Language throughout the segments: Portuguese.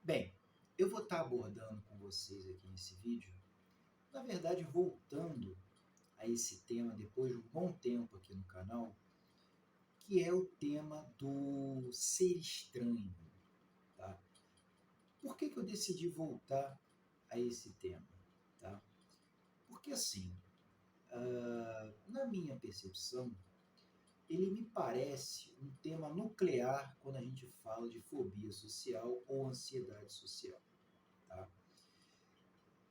Bem, eu vou estar abordando com vocês aqui nesse vídeo, na verdade voltando a esse tema depois de um bom tempo aqui no canal, que é o tema do ser estranho. Tá? Por que eu decidi voltar a esse tema? Tá? Porque assim, na minha percepção, ele me parece um tema nuclear quando a gente fala de fobia social ou ansiedade social. Tá?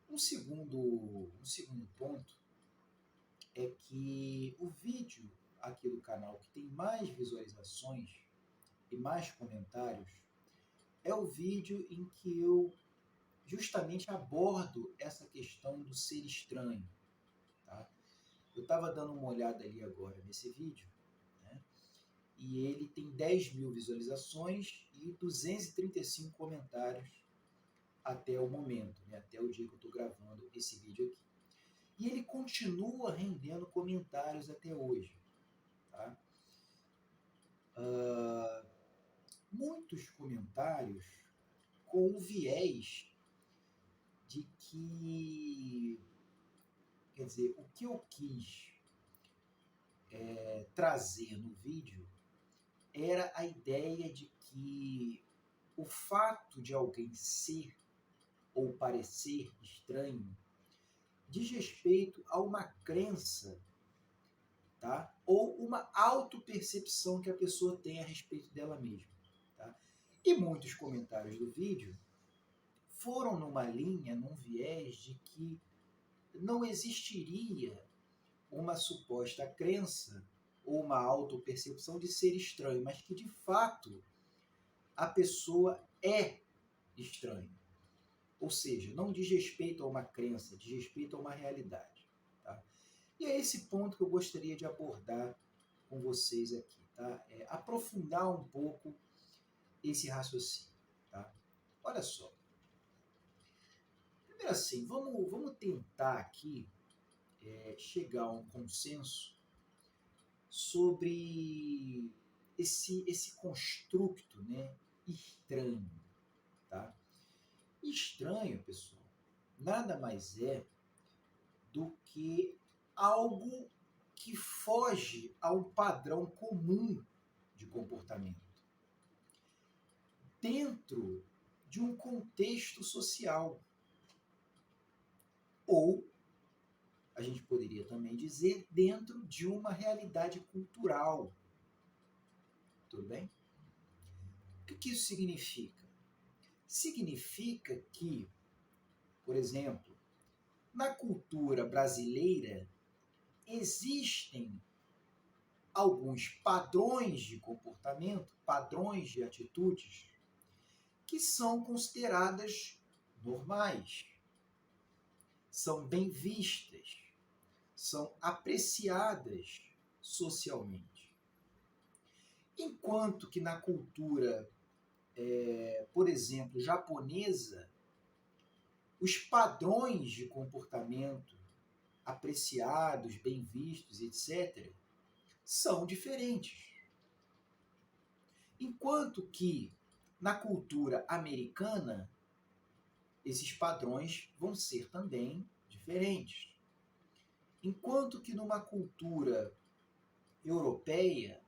Um segundo ponto é que o vídeo aqui do canal que tem mais visualizações e mais comentários é o vídeo em que eu justamente abordo essa questão do ser estranho. Tá? Eu estava dando uma olhada ali agora nesse vídeo, né? E ele tem 10 mil visualizações e 235 comentários até o momento, né? Até o dia que eu estou gravando esse vídeo aqui. E ele continua rendendo comentários até hoje. Tá? Muitos comentários com o viés de que, quer dizer, o que eu quis trazer no vídeo era a ideia de que o fato de alguém ser ou parecer estranho diz respeito a uma crença, tá? Ou uma autopercepção que a pessoa tem a respeito dela mesma. Tá? E muitos comentários do vídeo foram numa linha, num viés de que não existiria uma suposta crença ou uma autopercepção de ser estranho, mas que de fato a pessoa é estranha. Ou seja, não diz respeito a uma crença, diz respeito a uma realidade. Tá? E é esse ponto que eu gostaria de abordar com vocês aqui. Tá? Aprofundar um pouco esse raciocínio. Tá? Olha só. Primeiro assim, vamos tentar aqui chegar a um consenso sobre esse construto, né, estranho. Tá? Estranho, pessoal, nada mais é do que algo que foge a um padrão comum de comportamento dentro de um contexto social. Ou, a gente poderia também dizer, dentro de uma realidade cultural. Tudo bem? O que isso significa? Significa que, por exemplo, na cultura brasileira existem alguns padrões de comportamento, padrões de atitudes que são consideradas normais, são bem vistas, são apreciadas socialmente. Enquanto que na cultura, por exemplo, japonesa, os padrões de comportamento apreciados, bem vistos, etc., são diferentes. Enquanto que na cultura americana, esses padrões vão ser também diferentes. Enquanto que numa cultura europeia,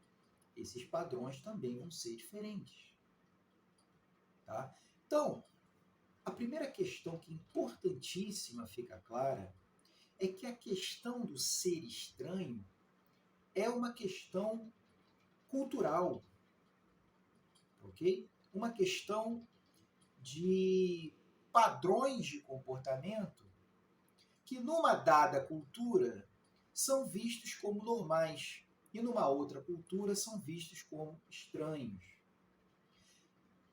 esses padrões também vão ser diferentes. Tá? Então, a primeira questão que é importantíssima fica clara é que a questão do ser estranho é uma questão cultural, ok? Uma questão de padrões de comportamento que numa dada cultura são vistos como normais e numa outra cultura são vistos como estranhos.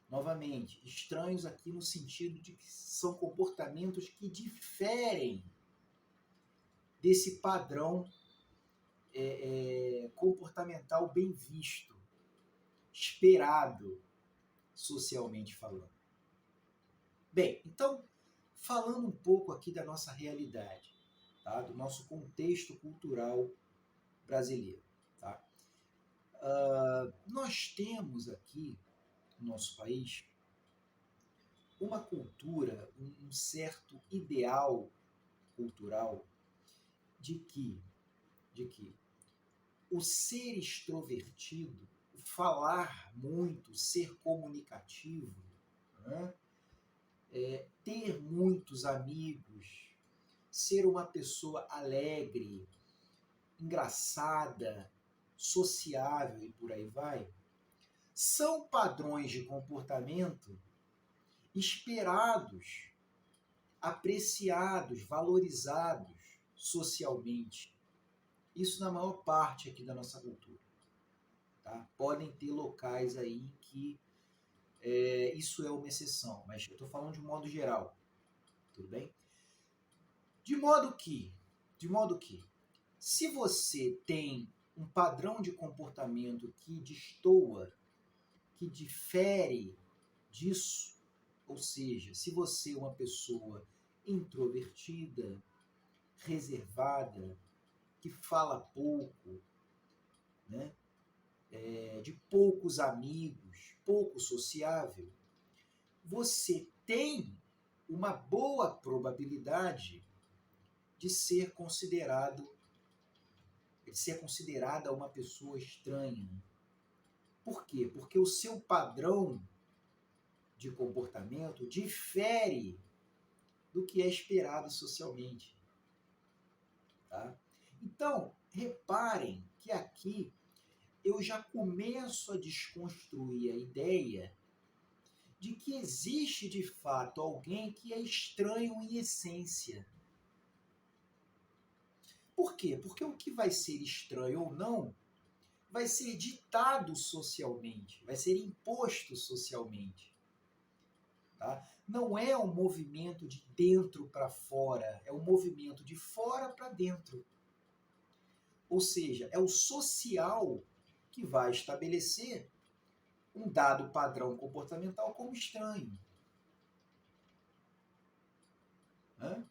Novamente, estranhos aqui no sentido de que são comportamentos que diferem desse padrão comportamental bem visto, esperado socialmente falando. Bem, então, falando um pouco aqui da nossa realidade, tá? Do nosso contexto cultural brasileiro. Tá? Nós temos aqui no nosso país uma cultura, um certo ideal cultural de que o ser extrovertido, o falar muito, ser comunicativo, né? Ter muitos amigos, ser uma pessoa alegre, engraçada, sociável e por aí vai, são padrões de comportamento esperados, apreciados, valorizados socialmente. Isso na maior parte aqui da nossa cultura. Tá? Podem ter locais aí que isso é uma exceção, mas eu estou falando de um modo geral. Tudo bem? De modo que, se você tem um padrão de comportamento que destoa, que difere disso, ou seja, se você é uma pessoa introvertida, reservada, que fala pouco, né? De poucos amigos, pouco sociável, você tem uma boa probabilidade de ser considerada uma pessoa estranha. Por quê? Porque o seu padrão de comportamento difere do que é esperado socialmente. Tá? Então, reparem que aqui eu já começo a desconstruir a ideia de que existe de fato alguém que é estranho em essência. Por quê? Porque o que vai ser estranho ou não vai ser ditado socialmente, vai ser imposto socialmente. Tá? Não é um movimento de dentro para fora, é um movimento de fora para dentro. Ou seja, é o social que vai estabelecer um dado padrão comportamental como estranho. Né?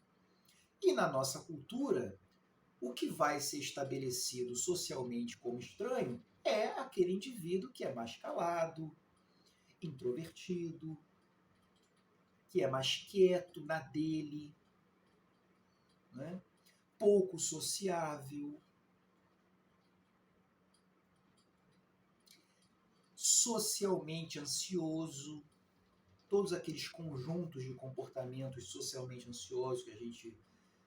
E na nossa cultura, o que vai ser estabelecido socialmente como estranho é aquele indivíduo que é mais calado, introvertido, que é mais quieto na dele, né? Pouco sociável, socialmente ansioso, todos aqueles conjuntos de comportamentos socialmente ansiosos que a gente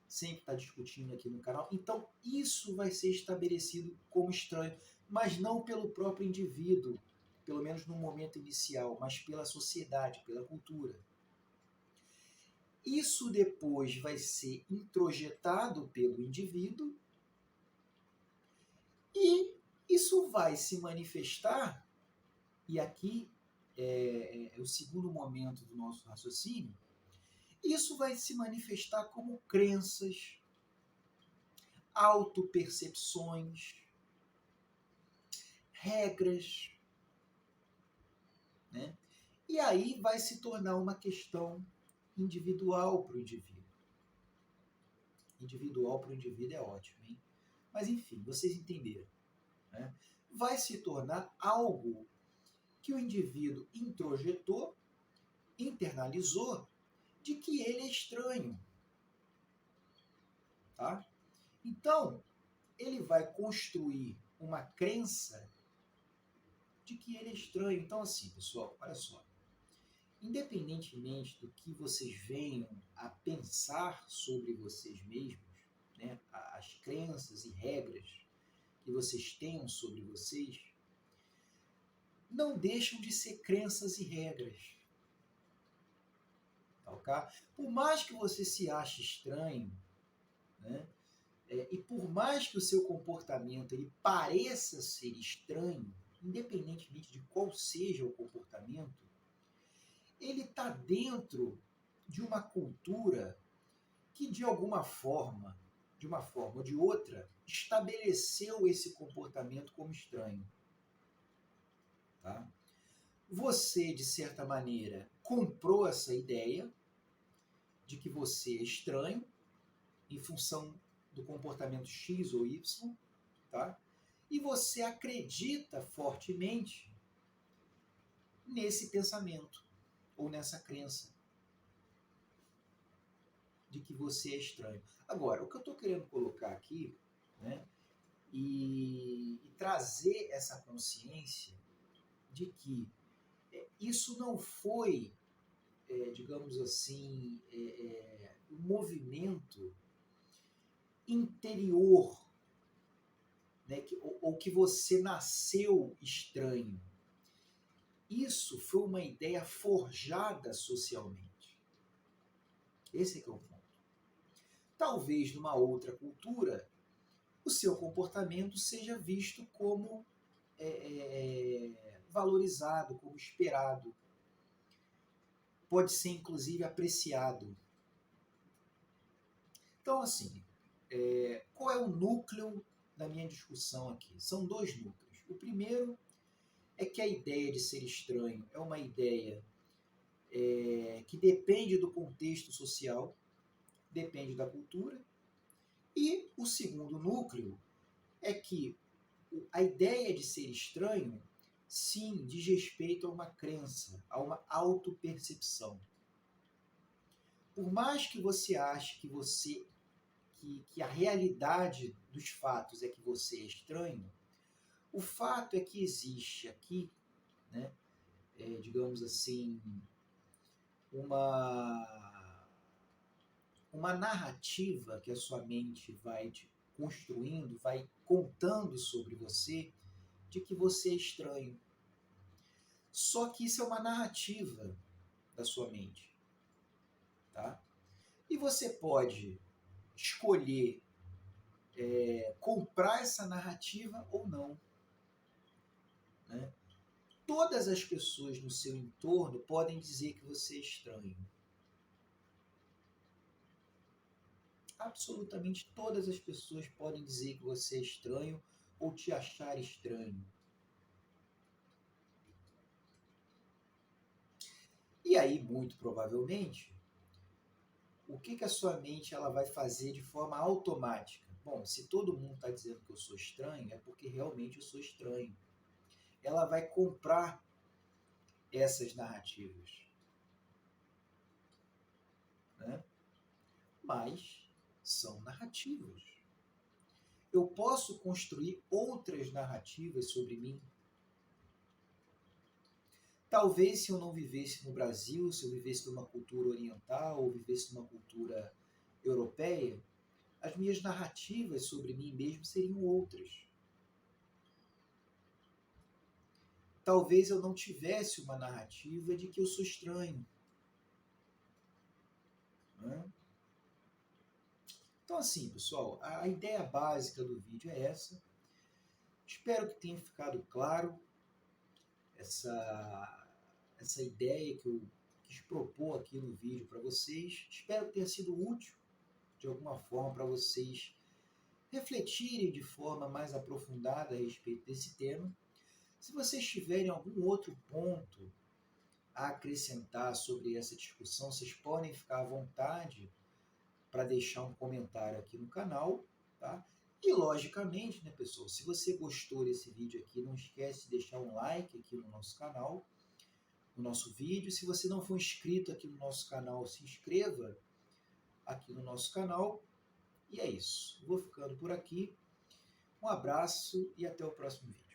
sempre está discutindo aqui no canal. Então, isso vai ser estabelecido como estranho, mas não pelo próprio indivíduo, pelo menos no momento inicial, mas pela sociedade, pela cultura. Isso depois vai ser introjetado pelo indivíduo e isso vai se manifestar, e aqui é o segundo momento do nosso raciocínio, isso vai se manifestar como crenças, autopercepções, regras, né? E aí vai se tornar uma questão individual para o indivíduo. Individual para o indivíduo é ótimo, hein? Mas enfim, vocês entenderam. Né? Vai se tornar algo que o indivíduo introjetou, internalizou, de que ele é estranho. Tá? Então, ele vai construir uma crença de que ele é estranho. Então, assim, pessoal, olha só. Independentemente do que vocês venham a pensar sobre vocês mesmos, né, as crenças e regras que vocês tenham sobre vocês, não deixam de ser crenças e regras. Tá, ok? Por mais que você se ache estranho, né, e por mais que o seu comportamento ele pareça ser estranho, independentemente de qual seja o comportamento, ele está dentro de uma cultura que, de alguma forma, de uma forma ou de outra, estabeleceu esse comportamento como estranho. Tá? Você, de certa maneira, comprou essa ideia de que você é estranho em função do comportamento X ou Y, tá? E você acredita fortemente nesse pensamento ou nessa crença. de que você é estranho. Agora, o que eu estou querendo colocar aqui, né, e trazer essa consciência de que isso não foi, digamos assim, um movimento interior, né, ou que você nasceu estranho. Isso foi uma ideia forjada socialmente. Esse é que é o ponto. Talvez numa outra cultura, o seu comportamento seja visto como valorizado, como esperado. Pode ser, inclusive, apreciado. Então, assim, qual é o núcleo da minha discussão aqui? São dois núcleos. O primeiro é que a ideia de ser estranho é uma ideia que depende do contexto social, depende da cultura. E o segundo núcleo é que a ideia de ser estranho, sim, diz respeito a uma crença, a uma autopercepção. Por mais que você ache que a realidade dos fatos é que você é estranho, o fato é que existe aqui, né, digamos assim, uma narrativa que a sua mente vai construindo, vai contando sobre você, de que você é estranho. Só que isso é uma narrativa da sua mente, tá? E você pode escolher comprar essa narrativa ou não, né? Todas as pessoas no seu entorno podem dizer que você é estranho. Absolutamente todas as pessoas podem dizer que você é estranho ou te achar estranho. E aí, muito provavelmente, o que a sua mente ela vai fazer de forma automática? Bom, se todo mundo está dizendo que eu sou estranho, é porque realmente eu sou estranho. Ela vai comprar essas narrativas, né? Mas são narrativas. Eu posso construir outras narrativas sobre mim. Talvez se eu não vivesse no Brasil, se eu vivesse numa cultura oriental ou vivesse numa cultura europeia, as minhas narrativas sobre mim mesmo seriam outras. Talvez eu não tivesse uma narrativa de que eu sou estranho, né? Então, assim, pessoal, a ideia básica do vídeo é essa. Espero que tenha ficado claro essa ideia que eu quis propor aqui no vídeo para vocês. Espero que tenha sido útil de alguma forma para vocês refletirem de forma mais aprofundada a respeito desse tema. Se vocês tiverem algum outro ponto a acrescentar sobre essa discussão, vocês podem ficar à vontade para deixar um comentário aqui no canal, tá? E logicamente, né, pessoal, se você gostou desse vídeo aqui, não esquece de deixar um like aqui no nosso canal, no nosso vídeo. Se você não for inscrito aqui no nosso canal, se inscreva aqui no nosso canal. E é isso. Vou ficando por aqui. Um abraço e até o próximo vídeo.